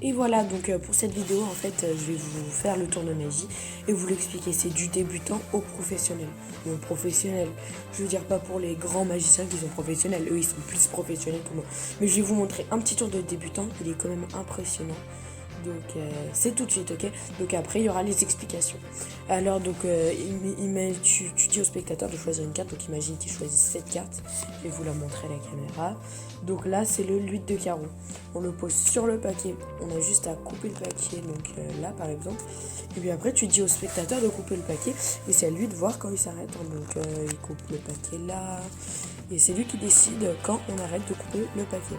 Et voilà, donc pour cette vidéo, en fait, je vais vous faire le tour de magie et vous l'expliquer. C'est du débutant au professionnel. Bon, professionnel, je veux dire pas pour les grands magiciens qui sont professionnels. Eux, ils sont plus professionnels que moi. Mais je vais vous montrer un petit tour de débutant. Il est quand même impressionnant. Donc c'est tout de suite, ok. Donc après il y aura les explications. Alors donc tu dis au spectateur de choisir une carte. Donc imagine qu'il choisit cette carte. Je vais vous la montrer à la caméra. Donc là c'est le 8 de carreau. On le pose sur le paquet. On a juste à couper le paquet. Donc là par exemple. Et puis après tu dis au spectateur de couper le paquet. Et c'est à lui de voir quand il s'arrête. Donc il coupe le paquet là. Et c'est lui qui décide quand on arrête de couper le paquet.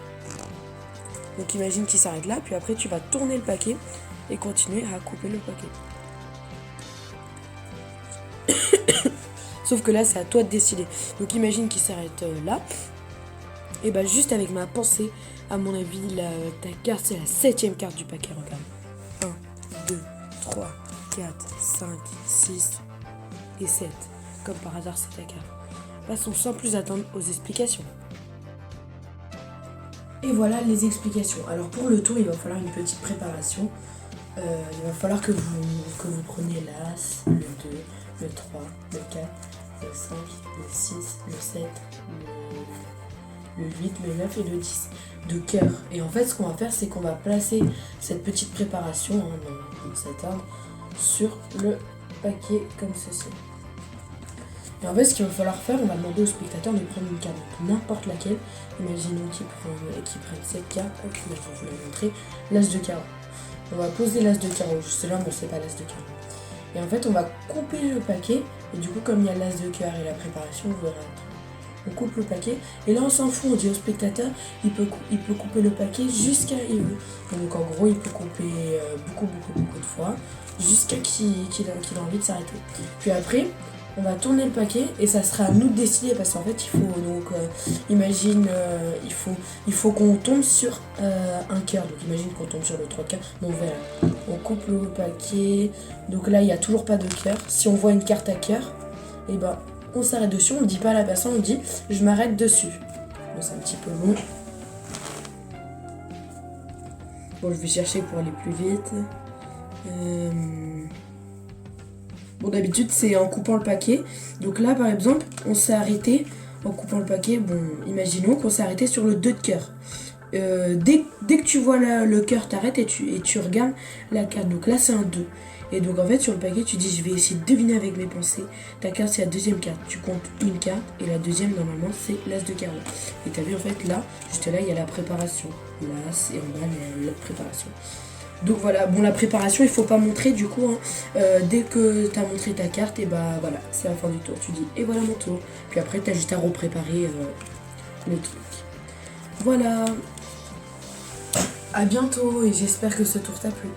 Donc imagine qu'il s'arrête là, puis après tu vas tourner le paquet et continuer à couper le paquet. Sauf que là c'est à toi de décider. Donc imagine qu'il s'arrête là. Et bah juste avec ma pensée, à mon avis, ta carte c'est la 7ème carte du paquet, regarde. 1, 2, 3, 4, 5, 6 et 7. Comme par hasard c'est ta carte. Passons sans plus attendre aux explications. Et voilà les explications. Alors pour le tour, il va falloir une petite préparation. Il va falloir que vous preniez l'As, le 2, le 3, le 4, le 5, le 6, le 7, le 8, le 9 et le 10 de cœur. Et en fait, ce qu'on va faire, c'est qu'on va placer cette petite préparation dans cet ordre sur le paquet comme ceci. Et en fait, ce qu'il va falloir faire, on va demander au spectateur de prendre une carte, n'importe laquelle. Imaginons qu'il prenne cette carte, hop, je vais vous la montrer, l'As de carreau. On va poser l'As de carreau, juste là, bon, c'est pas l'As de carreau. Et en fait, on va couper le paquet, et du coup, comme il y a l'As de cœur et la préparation, vous verrez. On coupe le paquet, et là, on s'en fout, on dit au spectateur, il peut couper le paquet jusqu'à il veut. Donc, en gros, il peut couper beaucoup de fois, jusqu'à qu'il ait envie de s'arrêter. Puis après, on va tourner le paquet et ça sera à nous de décider parce qu'en fait il faut donc imagine il faut qu'on tombe sur un cœur. Donc imagine qu'on tombe sur le 3 cœurs. Donc voilà, on coupe le paquet. Donc là il n'y a toujours pas de cœur. Si on voit une carte à cœur, et ben on s'arrête dessus, on ne dit pas à la personne, on dit je m'arrête dessus. Bon, c'est un petit peu long. Bon, je vais chercher pour aller plus vite. Bon, d'habitude, c'est en coupant le paquet. Donc là, par exemple, on s'est arrêté en coupant le paquet. Bon, imaginons qu'on s'est arrêté sur le 2 de cœur. Dès que tu vois le cœur, t'arrêtes et tu regardes la carte. Donc là, c'est un 2. Et donc, en fait, sur le paquet, tu dis, je vais essayer de deviner avec mes pensées. Ta carte, c'est la deuxième carte. Tu comptes une carte et la deuxième, normalement, c'est l'As de carreau. Et t'as vu, en fait, là, juste là, il y a la préparation. L'As et en bas, la préparation. Donc voilà, bon la préparation il faut pas montrer du coup, dès que tu as montré ta carte, et bah voilà, c'est la fin du tour, tu dis et voilà mon tour. Puis après tu as juste à repréparer le truc. Voilà, à bientôt et j'espère que ce tour t'a plu.